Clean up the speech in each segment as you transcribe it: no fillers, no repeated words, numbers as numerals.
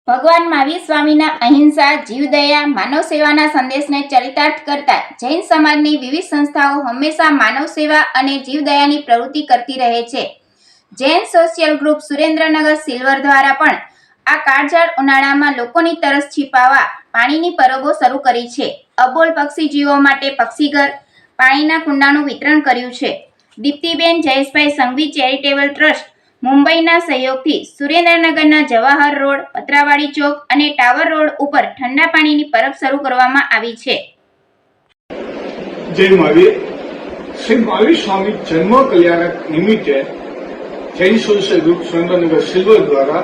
ભગવાન મહાવીર સ્વામીના અહિંસા, જીવદયા, માનવ સેવાના સંદેશને ચરિતાર્થ કરતા જૈન સમાજની વિવિધ સંસ્થાઓ હંમેશા માનવ સેવા અને જીવદયાની પ્રવૃત્તિ કરતી રહે છે. Jain social group Surendranagar silver દ્વારા પણ આ કાળઝાળ ઉનાળામાં લોકોની તરસ છીપાવવા પાણીની પરબો શરૂ કરી છે. અબોલ પક્ષીજીવો માટે પક્ષીઘર, પાણીના કુંડાનું વિતરણ કર્યું છે. દીપ્તિબેન જયેશભાઈ સંઘવી ચેરિટેબલ ટ્રસ્ટ મુંબઈના સહયોગથી સુરેન્દ્રનગરના જવાહર રોડ, પતરાવાડી ચોક અને ટાવર રોડ ઉપર ઠંડા પાણીની પરબ શરૂ કરવામાં આવી છે. જય મહાવીર. શ્રી મહાવીર સ્વામી જન્મ કલ્યાણક નિમિત્તે Jain social group Surendranagar silver દ્વારા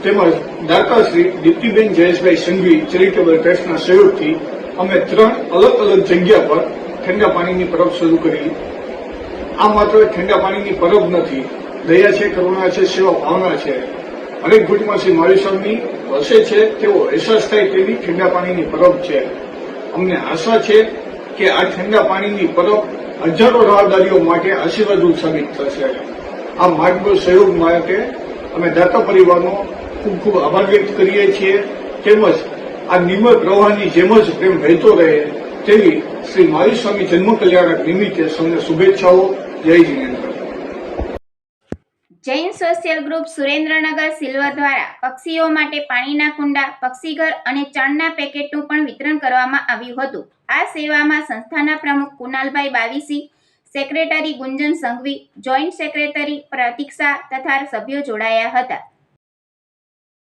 તેમજ દાતા શ્રી દીપ્તિબેન જયેશભાઈ સંઘવી ચેરિટેબલ ટ્રસ્ટના સહયોગથી અમે 3 અલગ અલગ જગ્યા પર ઠંડા પાણીની પરબ શરૂ કરી. આ માત્ર ઠંડા પાણીની પરબ નથી, દયા છે, કરુણા છે, સેવા ભાવના છે. અનેક ભૂતમાં શ્રી મહાવીર સ્વામી વસે છે તેવો અહેસાસ થાય તેવી ઠંડા પાણીની પરબ છે. અમને આશા છે કે આ ઠંડા પાણીની પરબ હજારો રાહદારીઓ માટે આશીર્વાદરૂપ સાબિત થશે. આ માર્ગદર્શક સહયોગ માટે અમે દાતા પરિવારનો ખૂબ ખૂબ આભાર વ્યક્ત કરીએ છીએ. તેમજ આ નિર્મળ પ્રવાહની જેમ જ પ્રેમ વહેતો રહે તેવી શ્રી મહાવીર સ્વામી જન્મ કલ્યાણક નિમિત્તે સૌને શુભેચ્છાઓ. જય Jinendra. Jain social group Surendranagar silver દ્વારા પક્ષીઓ માટે પાણીના કુંડા, પક્ષીઘર અને ચણના પેકેટનું પણ વિતરણ કરવામાં આવ્યું હતું. આ સેવામાં સંસ્થાના પ્રમુખ કુનાલભાઈ બાવીસી, સેક્રેટરી ગુંજન સંઘવી, જોઈન્ટ સેક્રેટરી પ્રતીક્ષા તથા સભ્યો જોડાયા હતા.